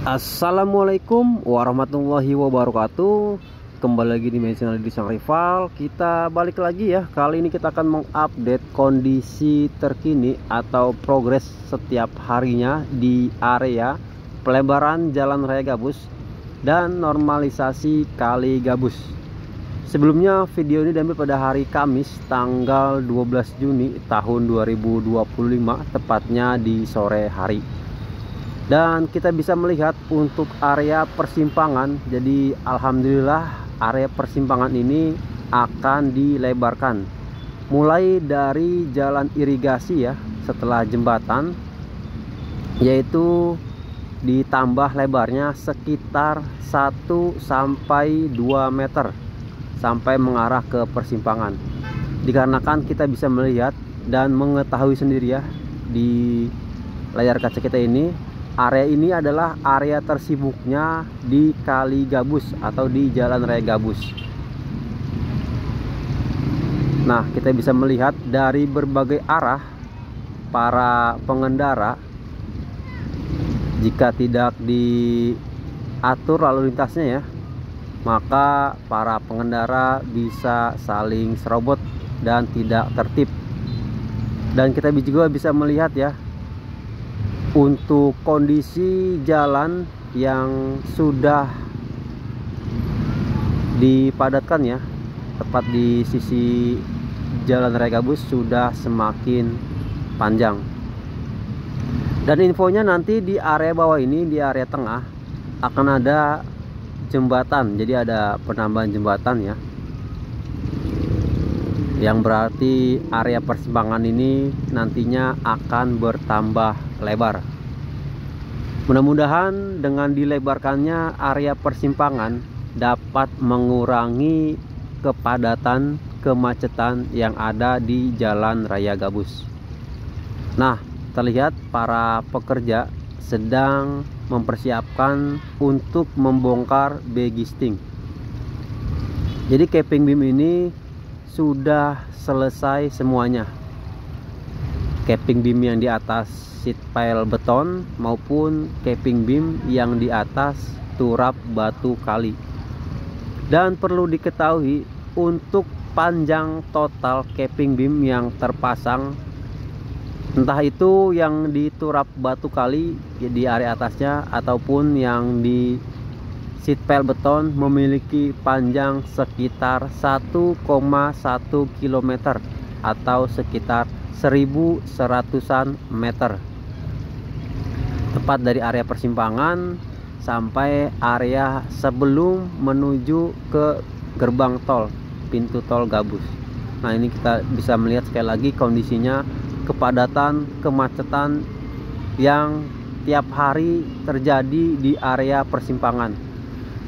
Assalamualaikum warahmatullahi wabarakatuh. Kembali lagi di channel Sang Rival. Kita balik lagi ya. Kali ini kita akan mengupdate kondisi terkini atau progres setiap harinya di area pelebaran Jalan Raya Gabus dan normalisasi Kali Gabus. Sebelumnya video ini diambil pada hari Kamis tanggal 12 Juni tahun 2025, tepatnya di sore hari. Dan kita bisa melihat untuk area persimpangan. Jadi alhamdulillah area persimpangan ini akan dilebarkan mulai dari jalan irigasi ya, setelah jembatan, yaitu ditambah lebarnya sekitar 1 sampai 2 meter sampai mengarah ke persimpangan. Dikarenakan kita bisa melihat dan mengetahui sendiri ya di layar kaca kita ini, area ini adalah area tersibuknya di Kali Gabus atau di Jalan Raya Gabus. Nah, kita bisa melihat dari berbagai arah para pengendara, jika tidak diatur lalu lintasnya ya, maka para pengendara bisa saling serobot dan tidak tertib. Dan kita juga bisa melihat ya, untuk kondisi jalan yang sudah dipadatkan ya, tepat di sisi Jalan Raya Gabus sudah semakin panjang. Dan infonya nanti di area bawah ini, di area tengah akan ada jembatan. Jadi ada penambahan jembatan ya, yang berarti area persimpangan ini nantinya akan bertambah lebar. Mudah-mudahan dengan dilebarkannya area persimpangan dapat mengurangi kepadatan, kemacetan yang ada di Jalan Raya Gabus. Nah, terlihat para pekerja sedang mempersiapkan untuk membongkar begisting. Jadi capping beam ini sudah selesai semuanya. Capping beam yang di atas sheet pile beton maupun capping beam yang di atas turap batu kali. Dan perlu diketahui untuk panjang total capping beam yang terpasang, entah itu yang di turap batu kali di area atasnya ataupun yang di sheet pile beton, memiliki panjang sekitar 1,1 km atau sekitar 1.100-an meter, tepat dari area persimpangan sampai area sebelum menuju ke gerbang tol, pintu tol Gabus. Nah, ini kita bisa melihat sekali lagi kondisinya, kepadatan, kemacetan yang tiap hari terjadi di area persimpangan.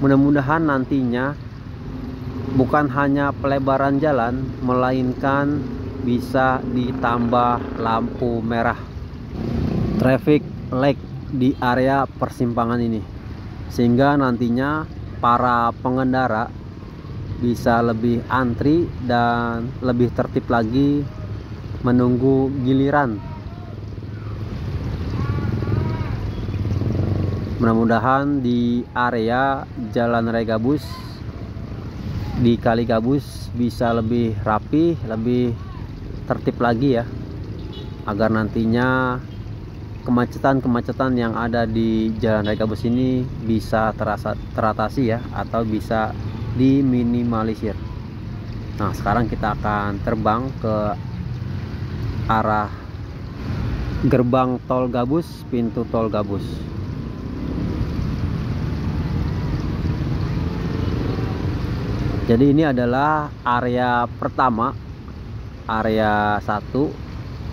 Mudah-mudahan nantinya bukan hanya pelebaran jalan, melainkan bisa ditambah lampu merah traffic light di area persimpangan ini, sehingga nantinya para pengendara bisa lebih antri dan lebih tertib lagi menunggu giliran. Mudah-mudahan di area Jalan Raya Gabus, di Kali Gabus bisa lebih rapi, lebih tertib lagi ya, agar nantinya kemacetan-kemacetan yang ada di Jalan Raya Gabus ini bisa teratasi ya, atau bisa diminimalisir. Nah, sekarang kita akan terbang ke arah gerbang tol Gabus, pintu tol Gabus. Jadi ini adalah area pertama, area 1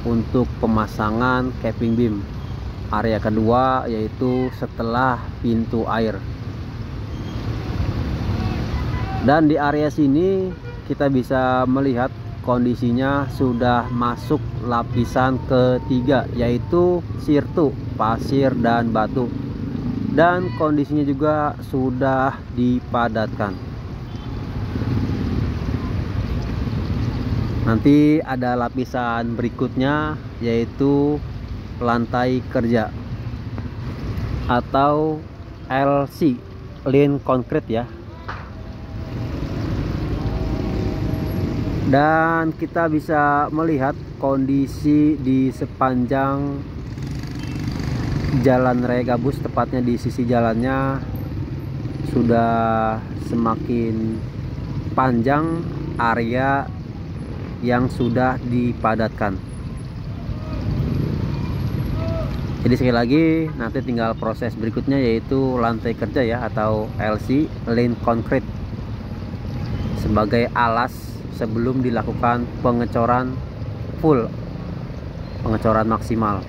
untuk pemasangan capping beam. Area kedua yaitu setelah pintu air. Dan di area sini kita bisa melihat kondisinya sudah masuk lapisan ketiga, yaitu sirtu, pasir dan batu. Dan kondisinya juga sudah dipadatkan. Nanti ada lapisan berikutnya, yaitu lantai kerja atau LC, Lean Concrete ya. Dan kita bisa melihat kondisi di sepanjang jalan raya gabus, tepatnya di sisi jalannya sudah semakin panjang area yang sudah dipadatkan. Jadi sekali lagi nanti tinggal proses berikutnya, yaitu lantai kerja ya, atau LC, Lean Concrete, sebagai alas sebelum dilakukan pengecoran full, pengecoran maksimal.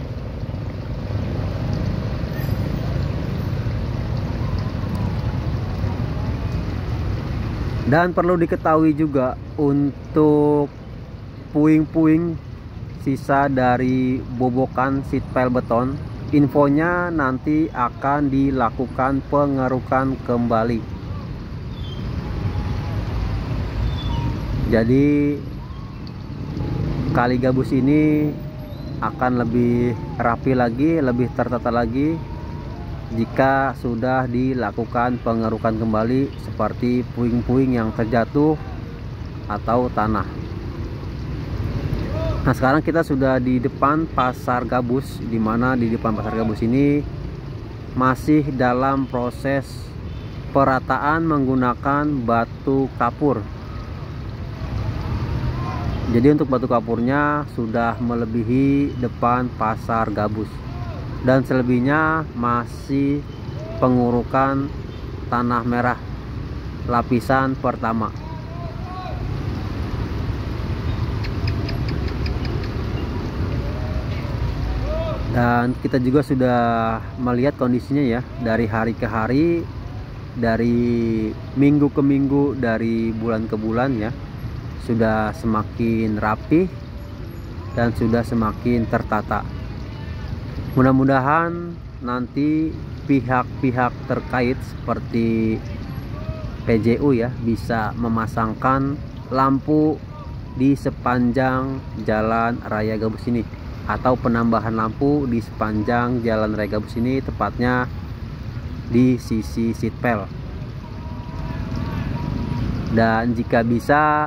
Dan perlu diketahui juga, untuk puing-puing sisa dari bobokan sheet pile beton, infonya nanti akan dilakukan pengerukan kembali. Jadi kali gabus ini akan lebih rapi lagi, lebih tertata lagi jika sudah dilakukan pengerukan kembali, seperti puing-puing yang terjatuh atau tanah. Nah, sekarang kita sudah di depan pasar gabus, di mana di depan pasar gabus ini masih dalam proses perataan menggunakan batu kapur. Jadi untuk batu kapurnya sudah melebihi depan pasar gabus, dan selebihnya masih pengurukan tanah merah lapisan pertama. Dan kita juga sudah melihat kondisinya ya, dari hari ke hari, dari minggu ke minggu, dari bulan ke bulan ya, sudah semakin rapi dan sudah semakin tertata. Mudah-mudahan nanti pihak-pihak terkait seperti PJU ya bisa memasangkan lampu di sepanjang jalan raya gabus ini, atau penambahan lampu di sepanjang jalan raya gabus ini, tepatnya di sisi sheet pile. Dan jika bisa,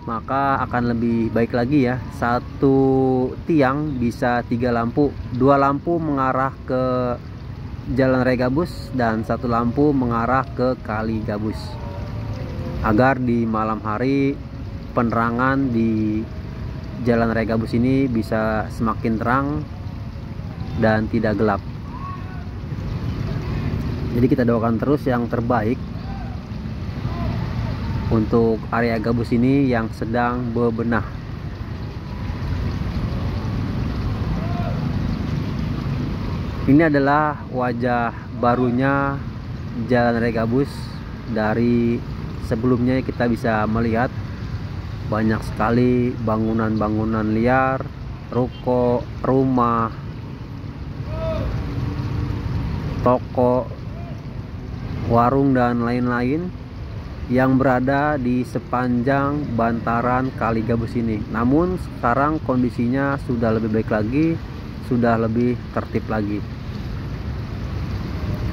maka akan lebih baik lagi ya, satu tiang bisa 3 lampu, 2 lampu mengarah ke jalan raya gabus dan 1 lampu mengarah ke kali gabus, agar di malam hari penerangan di jalan raya gabus ini bisa semakin terang dan tidak gelap. Jadi kita doakan terus yang terbaik untuk area gabus ini yang sedang bebenah. Ini adalah wajah barunya jalan raya gabus. Dari sebelumnya kita bisa melihat banyak sekali bangunan-bangunan liar, ruko, rumah, toko, warung dan lain-lain yang berada di sepanjang bantaran kali gabus ini. Namun sekarang kondisinya sudah lebih baik lagi, sudah lebih tertib lagi.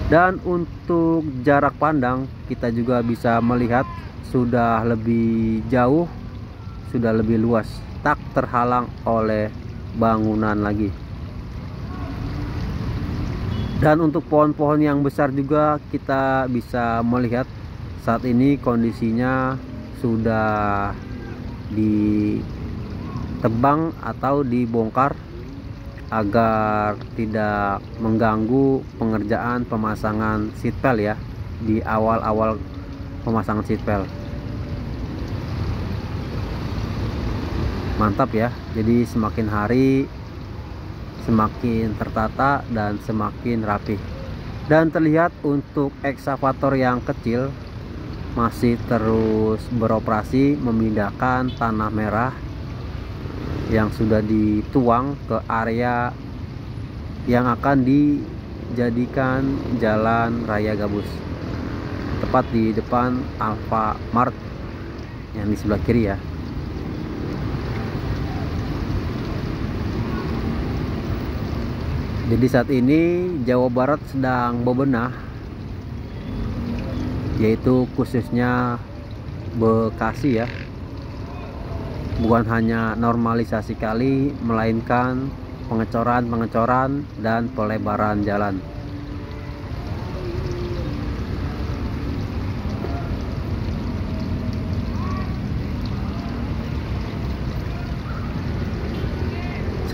Dan untuk jarak pandang kita juga bisa melihat sudah lebih jauh, sudah lebih luas, tak terhalang oleh bangunan lagi. Dan untuk pohon-pohon yang besar juga kita bisa melihat saat ini kondisinya sudah ditebang atau dibongkar agar tidak mengganggu pengerjaan pemasangan sheet pile ya, di awal-awal pemasangan sheet pile. Mantap ya, jadi semakin hari semakin tertata dan semakin rapi. Dan terlihat untuk ekskavator yang kecil masih terus beroperasi memindahkan tanah merah yang sudah dituang ke area yang akan dijadikan jalan raya gabus, tepat di depan Alfamart yang di sebelah kiri ya. Jadi saat ini Jawa Barat sedang bebenah yaitu khususnya Bekasi ya. Bukan hanya normalisasi kali, melainkan pengecoran dan pelebaran jalan.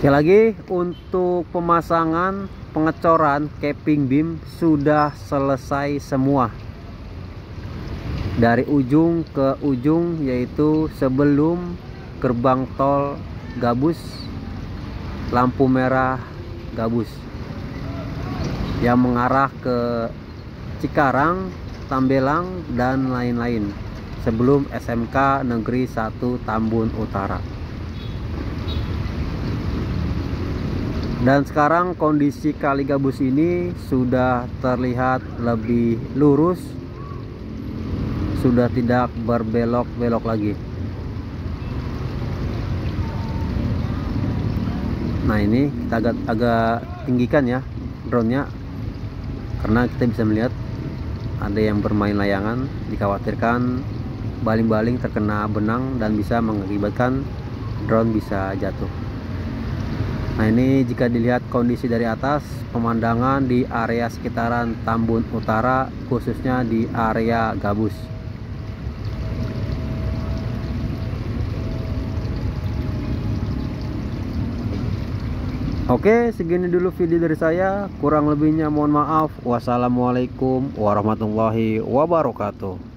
Sekali lagi, untuk pemasangan pengecoran capping beam sudah selesai semua dari ujung ke ujung, yaitu sebelum gerbang tol Gabus, lampu merah Gabus yang mengarah ke Cikarang, Tambelang dan lain-lain, sebelum SMK Negeri 1 Tambun Utara. Dan sekarang kondisi Kali Gabus ini sudah terlihat lebih lurus, sudah tidak berbelok-belok lagi. Nah, ini kita agak tinggikan ya drone-nya, karena kita bisa melihat ada yang bermain layangan. Dikhawatirkan baling-baling terkena benang dan bisa mengakibatkan drone bisa jatuh. Nah, ini jika dilihat kondisi dari atas, pemandangan di area sekitaran Tambun Utara, khususnya di area Gabus. Oke, segini dulu video dari saya. Kurang lebihnya mohon maaf. Wassalamualaikum warahmatullahi wabarakatuh.